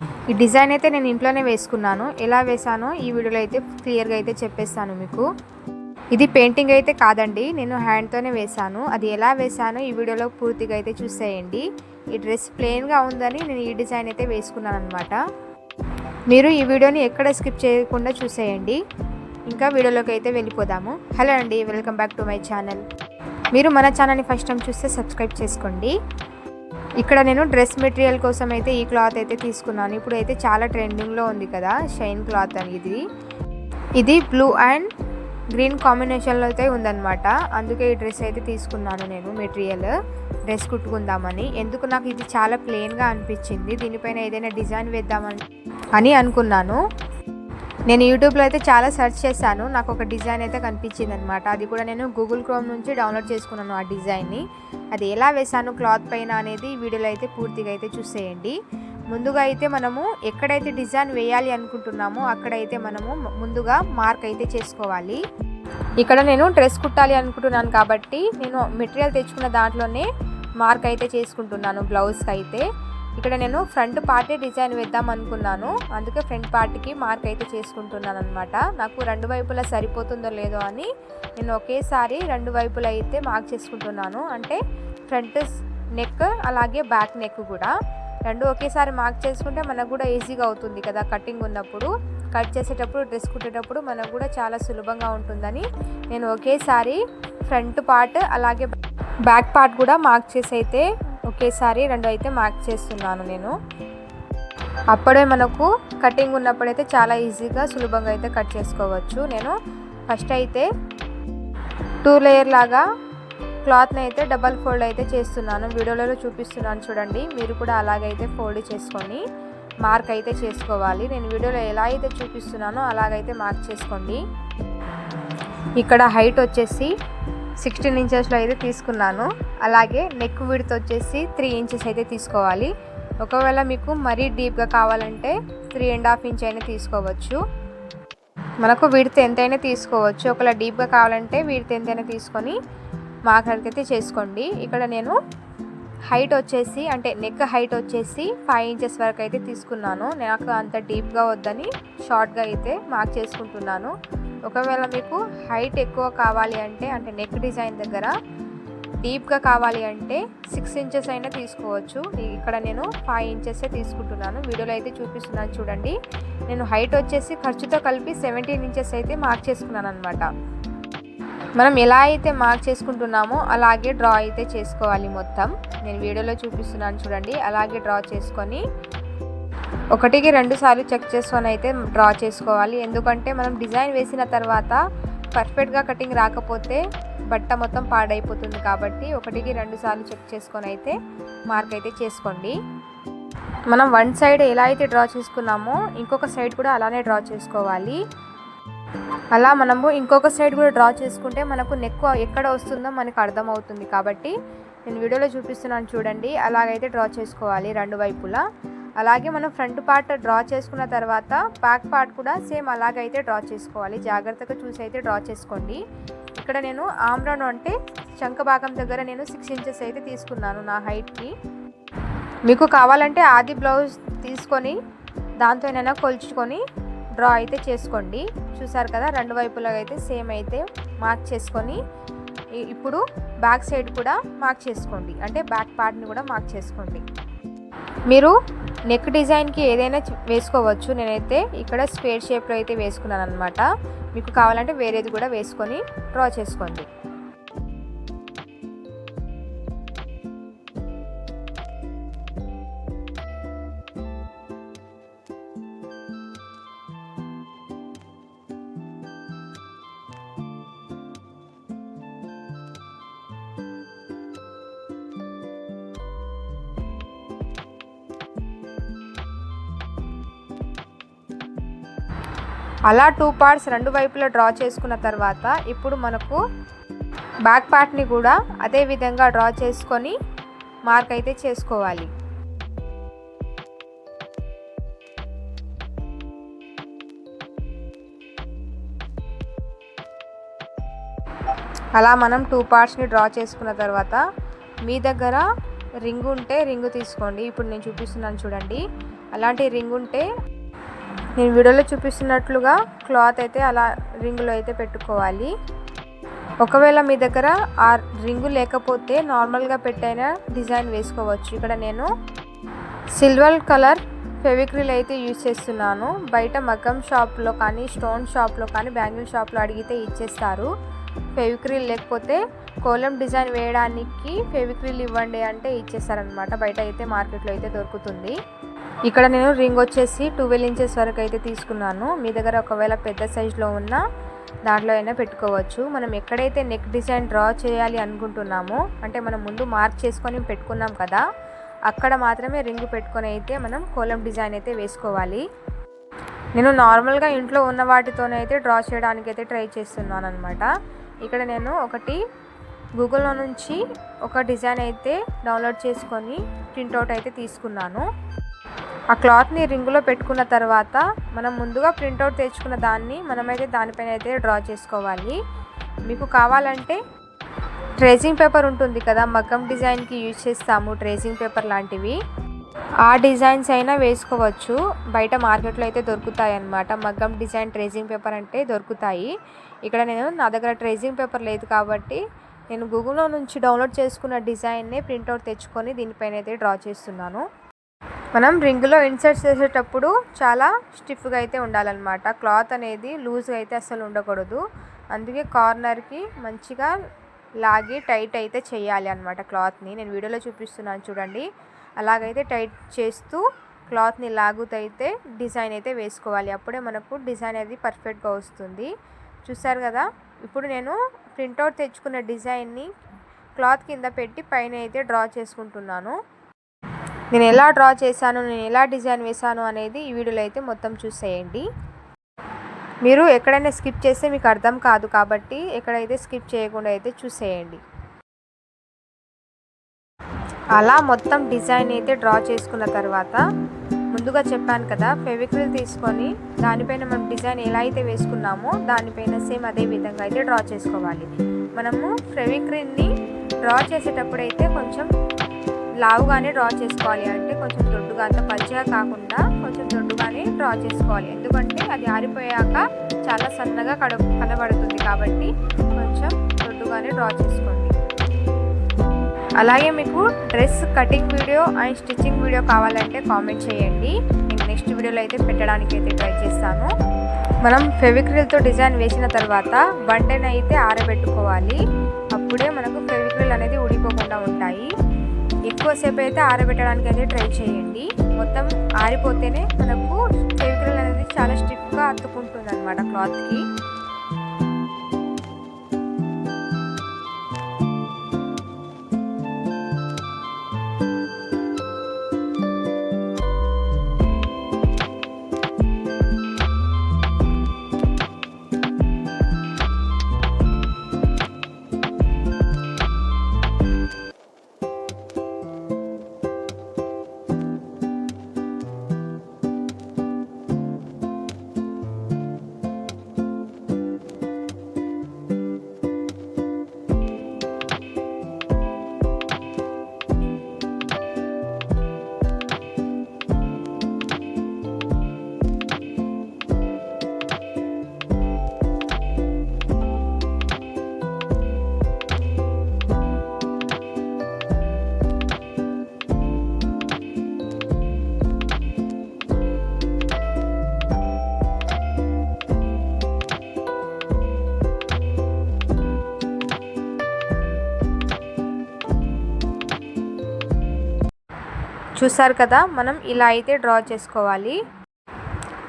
ఈ డిజైన్ అయితే నేను ఇంట్లోనే వేసుకున్నాను. ఎలా వేసానో ఈ వీడియోలో అయితే క్లియర్గా అయితే చెప్పేస్తాను మీకు. ఇది పెయింటింగ్ అయితే కాదండి, నేను హ్యాండ్తోనే వేశాను. అది ఎలా వేసానో ఈ వీడియోలో పూర్తిగా అయితే చూసేయండి. ఈ డ్రెస్ ప్లెయిన్గా ఉందని నేను ఈ డిజైన్ అయితే వేసుకున్నాను అనమాట. మీరు ఈ వీడియోని ఎక్కడ స్కిప్ చేయకుండా చూసేయండి. ఇంకా వీడియోలోకి అయితే వెళ్ళిపోదాము. హలో అండి, welcome back to my channel. మీరు మన ఛానల్ని ఫస్ట్ టైం చూస్తే సబ్స్క్రైబ్ చేసుకోండి. ఇక్కడ నేను డ్రెస్ మెటీరియల్ కోసం అయితే ఈ క్లాత్ అయితే తీసుకున్నాను. ఇప్పుడు అయితే చాలా ట్రెండింగ్లో ఉంది కదా షైన్ క్లాత్ అనేది. ఇది బ్లూ అండ్ గ్రీన్ కాంబినేషన్లో అయితే ఉందన్నమాట. అందుకే ఈ డ్రెస్ అయితే తీసుకున్నాను నేను మెటీరియల్ డ్రెస్ కుట్టుకుందామని. ఎందుకు నాకు ఇది చాలా ప్లెయిన్గా అనిపించింది, దీనిపైన ఏదైనా డిజైన్ వేద్దామని అనుకున్నాను. నేను యూట్యూబ్లో అయితే చాలా సెర్చ్ చేశాను, నాకు ఒక డిజైన్ అయితే కనిపించింది అనమాట. అది కూడా నేను గూగుల్ క్రోమ్ నుంచి డౌన్లోడ్ చేసుకున్నాను ఆ డిజైన్ని. అది ఎలా వేసాను క్లాత్ పైన అనేది ఈ వీడియోలో అయితే పూర్తిగా అయితే చూసేయండి. ముందుగా అయితే మనము ఎక్కడైతే డిజైన్ వేయాలి అనుకుంటున్నామో అక్కడైతే మనము ముందుగా మార్క్ అయితే చేసుకోవాలి. ఇక్కడ నేను డ్రెస్ కుట్టాలి అనుకుంటున్నాను కాబట్టి నేను మెటీరియల్ తెచ్చుకున్న దాంట్లోనే మార్క్ అయితే చేసుకుంటున్నాను బ్లౌజ్కి అయితే. ఇక్కడ నేను ఫ్రంట్ పార్టే డిజైన్ వేద్దాం అనుకున్నాను, అందుకే ఫ్రంట్ పార్ట్కి మార్క్ అయితే చేసుకుంటున్నాను అనమాట. నాకు రెండు వైపులా సరిపోతుందో లేదో అని నేను ఒకేసారి రెండు వైపులా అయితే మార్క్ చేసుకుంటున్నాను. అంటే ఫ్రంట్ నెక్ అలాగే బ్యాక్ నెక్ కూడా రెండు ఒకేసారి మార్క్ చేసుకుంటే మనకు కూడా ఈజీగా అవుతుంది కదా కటింగ్ ఉన్నప్పుడు. కట్ చేసేటప్పుడు డ్రెస్ కుట్టేటప్పుడు మనకు కూడా చాలా సులభంగా ఉంటుందని నేను ఒకేసారి ఫ్రంట్ పార్ట్ అలాగే బ్యాక్ పార్ట్ కూడా మార్క్ చేసి అయితే ఒకేసారి రెండు అయితే మార్క్ చేస్తున్నాను నేను. అప్పుడే మనకు కటింగ్ ఉన్నప్పుడైతే చాలా ఈజీగా సులభంగా అయితే కట్ చేసుకోవచ్చు. నేను ఫస్ట్ అయితే 2 లేయర్ లాగా క్లాత్ని అయితే డబల్ ఫోల్డ్ అయితే చేస్తున్నాను. వీడియోలో చూపిస్తున్నాను చూడండి, మీరు కూడా అలాగైతే ఫోల్డ్ చేసుకొని మార్క్ అయితే చేసుకోవాలి. నేను వీడియోలో ఎలా అయితే చూపిస్తున్నానో అలాగైతే మార్క్ చేసుకోండి. ఇక్కడ హైట్ వచ్చేసి 16 ఇంచెస్లో అయితే తీసుకున్నాను. అలాగే నెక్ విడ్త్ వచ్చేసి 3 ఇంచెస్ అయితే తీసుకోవాలి. ఒకవేళ మీకు మరీ డీప్గా కావాలంటే 3.5 ఇంచ్ అయినా తీసుకోవచ్చు. మనకు విడ్త్ ఎంతైనా తీసుకోవచ్చు. ఒకవేళ డీప్గా కావాలంటే విడ్త్ ఎంతైనా తీసుకొని మార్క్ అయితే చేసుకోండి. ఇక్కడ నేను హైట్ వచ్చేసి అంటే నెక్ హైట్ వచ్చేసి 5 ఇంచెస్ వరకు అయితే తీసుకున్నాను. నాకు అంత డీప్గా వద్దని షార్ట్గా అయితే మార్క్ చేసుకుంటున్నాను. ఒకవేళ మీకు హైట్ ఎక్కువ కావాలి అంటే నెక్ డిజైన్ దగ్గర డీప్గా కావాలి అంటే 6 ఇంచెస్ అయినా తీసుకోవచ్చు. ఇక్కడ నేను 5 ఇంచెస్ తీసుకుంటున్నాను. వీడియోలో అయితే చూపిస్తున్నాను చూడండి. నేను హైట్ వచ్చేసి ఖర్చుతో కలిపి 17 ఇంచెస్ అయితే మార్క్ చేసుకున్నాను అనమాట. మనం ఎలా అయితే మార్క్ చేసుకుంటున్నామో అలాగే డ్రా అయితే చేసుకోవాలి మొత్తం. నేను వీడియోలో చూపిస్తున్నాను చూడండి, అలాగే డ్రా చేసుకొని 1కి 2 సార్లు చెక్ చేసుకొని అయితే డ్రా చేసుకోవాలి. ఎందుకంటే మనం డిజైన్ వేసిన తర్వాత పర్ఫెక్ట్గా కటింగ్ రాకపోతే బట్ట మొత్తం పాడైపోతుంది కాబట్టి 1కి 2 సార్లు చెక్ చేసుకొని అయితే మార్క్ అయితే చేసుకోండి. మనం వన్ సైడ్ ఎలా అయితే డ్రా చేసుకున్నామో ఇంకొక సైడ్ కూడా అలానే డ్రా చేసుకోవాలి. అలా మనము ఇంకొక సైడ్ కూడా డ్రా చేసుకుంటే మనకు నెక్ ఎక్కడ వస్తుందో మనకు అర్థమవుతుంది. కాబట్టి నేను వీడియోలో చూపిస్తున్నాను చూడండి, అలాగైతే డ్రా చేసుకోవాలి రెండు వైపులా. అలాగే మనం ఫ్రంట్ పార్ట్ డ్రా చేసుకున్న తర్వాత బ్యాక్ పార్ట్ కూడా సేమ్ అలాగైతే డ్రా చేసుకోవాలి. జాగ్రత్తగా చూసి అయితే డ్రా చేసుకోండి. ఇక్కడ నేను ఆమ్రాన్ అంటే చంక భాగం దగ్గర నేను 6 ఇంచెస్ అయితే తీసుకున్నాను నా హైట్కి. మీకు కావాలంటే ఆది బ్లౌజ్ తీసుకొని దాంతోనైనా కొలుచుకొని డ్రా అయితే చేసుకోండి. చూసారు కదా, రెండు వైపులా అయితే సేమ్ అయితే మార్క్ చేసుకొని ఇప్పుడు బ్యాక్ సైడ్ కూడా మార్క్ చేసుకోండి, అంటే బ్యాక్ పార్ట్ని కూడా మార్క్ చేసుకోండి. మీరు నెక్ డిజైన్కి ఏదైనా వేసుకోవచ్చు. నేనైతే ఇక్కడ స్క్వేర్ షేప్లో అయితే వేసుకున్నాను అనమాట. మీకు కావాలంటే వేరేది కూడా వేసుకొని డ్రా చేసుకోండి. అలా 2 పార్ట్స్ రెండు వైపులా డ్రా చేసుకున్న తర్వాత ఇప్పుడు మనకు బ్యాక్ పార్ట్ని కూడా అదే విధంగా డ్రా చేసుకొని మార్క్ అయితే చేసుకోవాలి. అలా మనం 2 పార్ట్స్ని డ్రా చేసుకున్న తర్వాత మీ దగ్గర రింగ్ ఉంటే రింగ్ తీసుకోండి. ఇప్పుడు నేను చూపిస్తున్నాను చూడండి, అలాంటి రింగ్ ఉంటే నేను వీడియోలో చూపిస్తున్నట్లుగా క్లాత్ అయితే అలా రింగులో అయితే పెట్టుకోవాలి. ఒకవేళ మీ దగ్గర ఆ రింగు లేకపోతే నార్మల్గా పెట్టైన డిజైన్ వేసుకోవచ్చు. ఇక్కడ నేను సిల్వర్ కలర్ ఫెవిక్రిల్ అయితే యూజ్ చేస్తున్నాను. బయట మగ్గం షాప్లో కానీ స్టోన్ షాప్లో కానీ బ్యాంగిల్ షాప్లో అడిగితే ఇచ్చేస్తారు. ఫెవిక్రిల్ లేకపోతే కోలం డిజైన్ వేయడానికి ఫెవిక్రిల్ ఇవ్వండి అంటే ఇచ్చేస్తారనమాట. బయట అయితే మార్కెట్లో అయితే దొరుకుతుంది. ఇక్కడ నేను రింగ్ వచ్చేసి 12 ఇంచెస్ వరకు అయితే తీసుకున్నాను. మీ దగ్గర ఒకవేళ పెద్ద సైజులో ఉన్న దాంట్లో అయినా పెట్టుకోవచ్చు. మనం ఎక్కడైతే నెక్ డిజైన్ డ్రా చేయాలి అనుకుంటున్నామో, అంటే మనం ముందు మార్క్ చేసుకొని పెట్టుకున్నాం కదా, అక్కడ మాత్రమే రింగ్ పెట్టుకొని అయితే మనం కోలం డిజైన్ అయితే వేసుకోవాలి. నేను నార్మల్గా ఇంట్లో ఉన్న వాటితోనైతే డ్రా చేయడానికి అయితే ట్రై చేస్తున్నాను అనమాట. ఇక్కడ నేను ఒకటి గూగుల్లో నుంచి ఒక డిజైన్ అయితే డౌన్లోడ్ చేసుకొని ప్రింట్అవుట్ అయితే తీసుకున్నాను. ఆ క్లాత్ని రింగులో పెట్టుకున్న తర్వాత మనం ముందుగా ప్రింట్అవుట్ తెచ్చుకున్న దాన్ని మనమైతే దానిపైన అయితే డ్రా చేసుకోవాలి. మీకు కావాలంటే ట్రేసింగ్ పేపర్ ఉంటుంది కదా, మగ్గం డిజైన్కి యూజ్ చేస్తాము ట్రేసింగ్ పేపర్ లాంటివి, ఆ డిజైన్స్ అయినా వేసుకోవచ్చు. బయట మార్కెట్లో అయితే దొరుకుతాయి అన్నమాట. మగ్గం డిజైన్ ట్రేసింగ్ పేపర్ అంటే దొరుకుతాయి. ఇక్కడ నా దగ్గర ట్రేసింగ్ పేపర్ లేదు కాబట్టి నేను గూగుల్లో నుంచి డౌన్లోడ్ చేసుకున్న డిజైన్నే ప్రింట్అవుట్ తెచ్చుకొని దీనిపైన అయితే డ్రా చేస్తున్నాను. మనం రింగులో ఇన్సర్ట్ చేసేటప్పుడు చాలా స్టిఫ్గా అయితే ఉండాలన్నమాట. క్లాత్ అనేది లూజ్గా అయితే అస్సలు ఉండకూడదు. అందుకే కార్నర్కి మంచిగా లాగి టైట్ అయితే చేయాలి అన్నమాట క్లాత్ని. నేను వీడియోలో చూపిస్తున్నాను చూడండి. అలాగైతే టైట్ చేస్తూ క్లాత్ని లాగుతైతే డిజైన్ అయితే వేసుకోవాలి. అప్పుడే మనకు డిజైన్ అనేది పర్ఫెక్ట్గా వస్తుంది. చూసారు కదా, ఇప్పుడు నేను ప్రింట్అవుట్ తెచ్చుకున్న డిజైన్ని క్లాత్ కింద పెట్టి పైన అయితే డ్రా చేసుకుంటున్నాను. నేను ఎలా డ్రా చేశాను, నేను ఎలా డిజైన్ వేశాను అనేది ఈ వీడియోలో అయితే మొత్తం చూసేయండి. మీరు ఎక్కడైనా స్కిప్ చేస్తే మీకు అర్థం కాదు కాబట్టి ఎక్కడైతే స్కిప్ చేయకుండా అయితే చూసేయండి. అలా మొత్తం డిజైన్ అయితే డ్రా చేసుకున్న తర్వాత ముందుగా చెప్పాను కదా, ఫెవిక్రిల్ తీసుకొని దానిపైన మనం డిజైన్ ఎలా అయితే వేసుకున్నామో దానిపైన సేమ్ అదే విధంగా అయితే డ్రా చేసుకోవాలి. మనము ఫెవిక్రిల్ని డ్రా చేసేటప్పుడు అయితే కొంచెం లావుగానే డ్రా చేసుకోవాలి. అంటే కొంచెం దొడ్డుగా, అంత పల్చగా కాకుండా కొంచెం దొడ్డుగానే డ్రా చేసుకోవాలి. ఎందుకంటే అది ఆరిపోయాక చాలా సన్నగా కనబడుతుంది కాబట్టి కొంచెం దొడ్డుగానే డ్రా చేసుకోండి. అలాగే మీకు dress cutting video and stitching video కావాలంటే కామెంట్ చేయండి. నేను నెక్స్ట్ వీడియోలో అయితే పెట్టడానికి అయితే ట్రై చేస్తాను. మనం ఫెవిక్రిల్తో డిజైన్ వేసిన తర్వాత బండెన్ అయితే ఆరబెట్టుకోవాలి. అప్పుడే మనకు ఫెవిక్రిల్ అనేది ఊడిపోకుండా ఉంటాయి. ఎక్కువసేపు అయితే ఆరబెట్టడానికి అయితే ట్రై చేయండి. మొత్తం ఆరిపోతేనే మనకు ఫెవిక్రిల్ అనేది చాలా స్టిఫ్గా అతుక్కుంటుంది అనమాట క్లాత్కి. చూసారు కదా, మనం ఇలా అయితే డ్రా చేసుకోవాలి.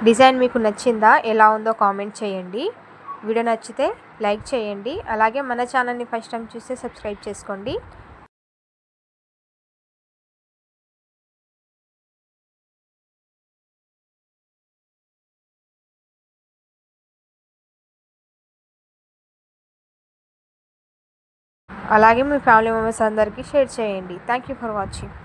డిజైన్ మీకు నచ్చిందా, ఎలా ఉందో కామెంట్ చేయండి. వీడియో నచ్చితే లైక్ చేయండి. అలాగే మన ఛానల్ని ఫస్ట్ టైం చూస్తే సబ్స్క్రైబ్ చేసుకోండి. అలాగే మీ ఫ్యామిలీ మెంబర్స్ అందరికీ షేర్ చేయండి. Thank you for watching.